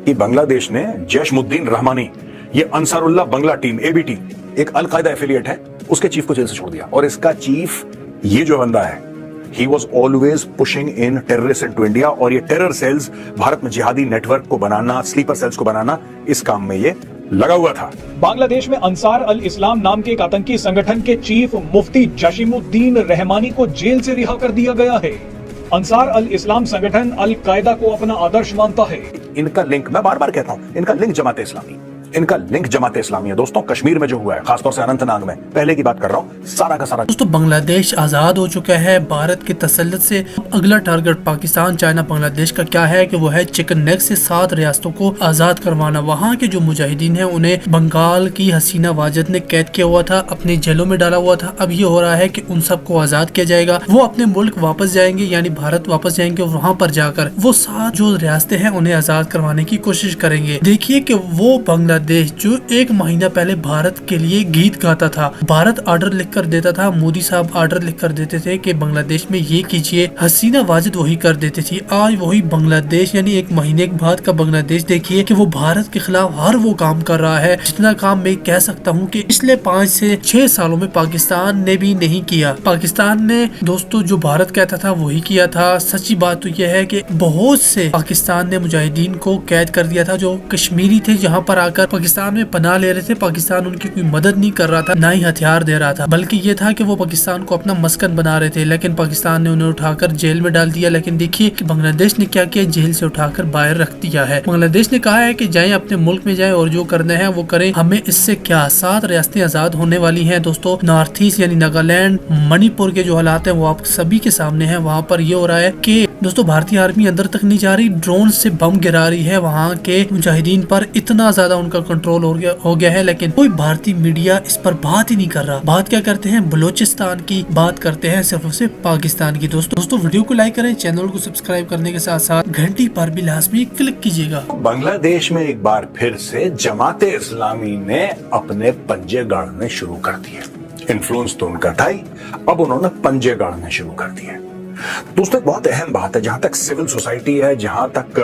कि बांग्लादेश ने जैशमुद्दीन रहमानी, ये अंसारुल्लाह बंगला टीम एबीटी, एक अलकायदा एफिलिएट है, उसके चीफ को जेल से छोड़ दिया। और इसका चीफ ये जो बंदा है, he was always pushing in terrorist into India. और ये टेरर सेल्स, भारत में जिहादी नेटवर्क को बनाना, स्लीपर सेल्स को बनाना, इस काम में ये लगा हुआ था। बांग्लादेश में अंसार अल इस्लाम नाम के एक आतंकी संगठन के चीफ मुफ्ती जशीमुद्दीन रहमानी को जेल से रिहा कर दिया गया है। अंसार अल इस्लाम संगठन अल कायदा को अपना आदर्श मानता है। इनका लिंक, मैं बार बार कहता हूं, इनका लिंक जमात इस्लामी, इनका लिंक जमात इस्लामी है। दोस्तों, कश्मीर में जो हुआ है, खासतौर से अनंतनाग में, पहले की बात कर रहा हूं, सारा का सारा। दोस्तों, बांग्लादेश आज़ाद हो चुका है भारत के तसल्लुत से। अगला टारगेट पाकिस्तान, चाइना, बांग्लादेश का क्या है कि वो है चिकन नेक से 7 रियासतों को आज़ाद करवाना। वहाँ के जो मुजाहिदीन हैं उन्हें बंगाल की हसीना वाजिद ने कैद किया हुआ था, अपनी जेलों में डाला हुआ था। अब ये हो रहा है कि उन सबको आज़ाद किया जाएगा, वो अपने मुल्क वापस जाएंगे, यानी भारत वापस जाएंगे। वहाँ पर जाकर वो 7 जो रियासतें हैं उन्हें आज़ाद करवाने की कोशिश करेंगे। देखिए कि वो बांग्लादेश जो एक महीना पहले भारत के लिए गीत गाता था, भारत ऑर्डर लिख कर देता था, मोदी साहब ऑर्डर लिख कर देते थे कि बांग्लादेश में ये कीजिए, हसीना वाजिद वही कर देती थी। आज वही बांग्लादेश, यानी एक महीने के बाद का बांग्लादेश, देखिए कि वो भारत के खिलाफ हर वो काम कर रहा है जितना काम मैं कह सकता हूँ कि पिछले 5 से 6 सालों में पाकिस्तान ने भी नहीं किया। पाकिस्तान ने दोस्तों जो भारत कहता था वही किया था। सच्ची बात तो यह है कि बहुत से पाकिस्तान ने मुजाहिदीन को कैद कर दिया था जो कश्मीरी थे, जहाँ पर आकर पाकिस्तान में पनाह ले रहे थे। पाकिस्तान उनकी कोई मदद नहीं कर रहा था, ना ही हथियार दे रहा था, बल्कि ये था कि वो पाकिस्तान को अपना मस्कन बना रहे थे। लेकिन पाकिस्तान ने उन्हें उठाकर जेल में डाल दिया। लेकिन देखिए कि बांग्लादेश ने क्या किया, जेल से उठाकर बाहर रख दिया है। बांग्लादेश ने कहा है कि जाएं अपने मुल्क में जाएं और जो करना है वो करें, हमें इससे क्या। 7 रियासतें आजाद होने वाली हैं दोस्तों। नॉर्थ ईस्ट यानी नागालैंड, मणिपुर के जो हालात है वो आप सभी के सामने है। वहाँ पर ये हो रहा है कि दोस्तों भारतीय आर्मी अंदर तक नहीं जा रही, ड्रोन से बम गिरा रही है। वहाँ के मुजाहिदीन पर इतना ज्यादा उनका कंट्रोल हो गया है, लेकिन कोई भारतीय मीडिया इस पर बात ही नहीं कर रहा। बात क्या करते हैं, बलूचिस्तान की बात करते हैं, सिर्फ और सिर्फ पाकिस्तान की। दोस्तों वीडियो को लाइक करें, चैनल को सब्सक्राइब करने के साथ साथ घंटी पर भी लाजमी क्लिक कीजिएगा। बांग्लादेश में एक बार फिर से जमात इस्लामी ने अपने पंजे गाड़ने शुरू कर दिए। इन्फ्लुएंस तो उनका था ही, अब उन्होंने पंजे गाड़ने शुरू कर दिए। दोस्तों, एक बहुत अहम बात है, जहां तक सिविल सोसाइटी है, जहां तक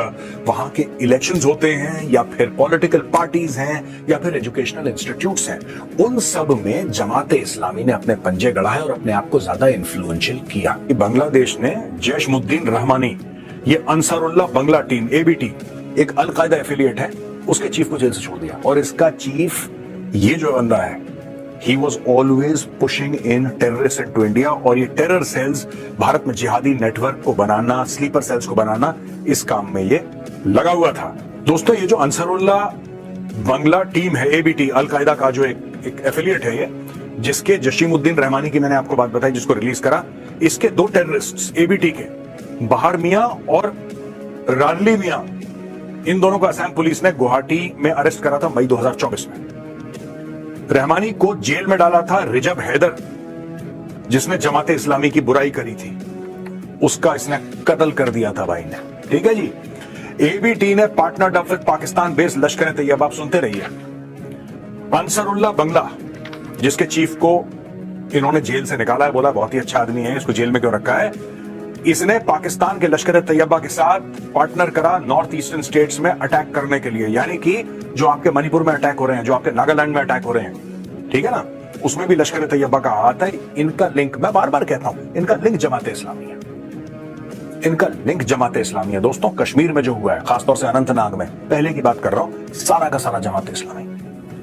वहां के इलेक्शंस होते हैं, या फिर पॉलिटिकल पार्टीज हैं, या फिर एजुकेशनल इंस्टीट्यूट्स हैं, उन सब में जमात इस्लामी ने अपने पंजे गड़ाए और अपने आप को ज्यादा इन्फ्लुएंशियल किया। बांग्लादेश ने जैशमुद्दीन रहमानी, ये अंसारुल्लाह बंगला टीम एबीटी, एक अलकायदा एफिलिएट है, उसके चीफ को जेल से छोड़ दिया। और इसका चीफ ये जो बंदा है, he was always pushing in terrorists into India। और ये टेरर सेल्स, भारत में जिहादी नेटवर्क को बनाना, स्लीपर सेल्स को बनाना, इस काम में ये लगा हुआ था। दोस्तों, ये जो अंसारुल्लाह बंगला टीम है एबीटी, अलकायदा का जो एक एफिलिएट है, ये जिसके जशीमुद्दीन रहमानी की मैंने आपको बात बताई, जिसको रिलीज करा, इसके 2 टेररिस्ट एबीटी के, बहार मियां और रानली मियां, इन दोनों को असम पुलिस ने गुवाहाटी में अरेस्ट करा था मई 2024 में। रहमानी को जेल में डाला था रिजब हैदर, जिसने जमात इस्लामी की बुराई करी थी, उसका इसने कत्ल कर दिया था भाई ने। ठीक है जी। एबीटी ने partnered up with Pakistan based लश्कर तैयबा, आप सुनते रहिए। अंसारुल्लाह बंगला, जिसके चीफ को इन्होंने जेल से निकाला है, बोला बहुत ही अच्छा आदमी है, इसको जेल में क्यों रखा है, इसने पाकिस्तान के लश्कर तैयबा के साथ पार्टनर करा नॉर्थ ईस्टर्न स्टेट्स में अटैक करने के लिए। यानी कि जो आपके मणिपुर में अटैक हो रहे हैं, जो आपके नागालैंड में अटैक हो रहे हैं, ठीक है ना, उसमें भी लश्कर तैयबा का हाथ है। इनका लिंक, मैं बार बार कहता हूं, इनका लिंक जमात इस्लामी है, इनका लिंक जमात इस्लामी है। दोस्तों, कश्मीर में जो हुआ है, खासतौर से अनंतनाग में, पहले की बात कर रहा हूं, सारा का सारा जमात इस्लामी।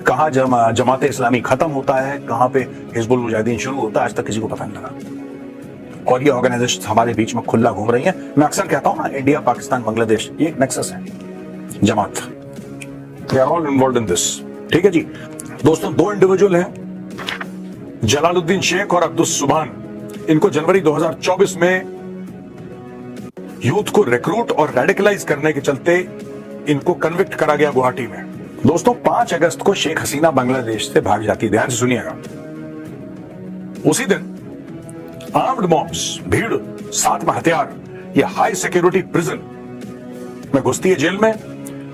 कहां जमात इस्लामी खत्म होता है, कहां पे हिजबुल मुजाहिदीन शुरू होता है, आज तक किसी को पता नहीं लगा। और ये ऑर्गेनाइजेशन हमारे बीच में खुला घूम रही है। मैं अक्सर कहता हूं ना, इंडिया, पाकिस्तान, बांग्लादेश, ये एक नेक्सस है, जमात, they are all involved in this. ठीक है जी। दोस्तों, 2 इंडिविजुअल हैं, जलालुद्दीन शेख और अब्दुल सुभान। इनको जनवरी 2024 में यूथ को रिक्रूट और रेडिकलाइज करने के चलते इनको कन्विक्ट करा गया गुवाहाटी में। दोस्तों, 5 अगस्त को शेख हसीना बांग्लादेश से भाग जाती, ध्यान से सुनिएगा। उसी दिन आर्म्ड मॉब्स, भीड़, साथ में हथियार, ये हाई सिक्योरिटी प्रिजन में घुसती है, जेल में,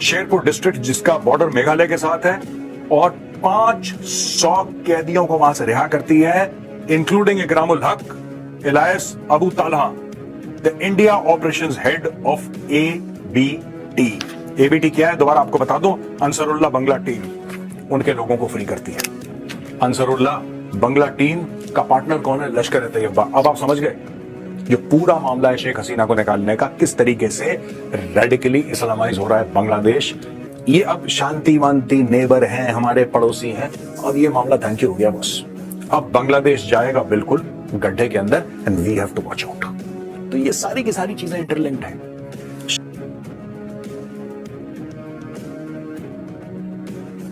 शेरपुर डिस्ट्रिक्ट, जिसका बॉर्डर मेघालय के साथ है, और 500 कैदियों को वहां से रिहा करती है, including Ikramul Haq, Ilyas Abu Talha, the India operations head of ABT. ABT क्या है दोबारा आपको बता दूं, अंसरुल्लाह बंगला टीम उनके लोगों को फ्री करती है। अंसरुल्लाह बंगला टीम का पार्टनर कौन है? लश्कर ए तैयबा। अब आप समझ गए जो पूरा मामला है शेख हसीना को निकालने का, किस तरीके से रेडिकली इस्लामाइज हो रहा है बांग्लादेश। ये अब शांतिवांती नेबर हैं, हमारे पड़ोसी हैं, और ये मामला थैंक यू हो गया बस। अब बांग्लादेश जाएगा बिल्कुल गड्ढे के अंदर, and we have to watch out. तो ये सारी की सारी चीजें इंटरलिंक्ड हैं।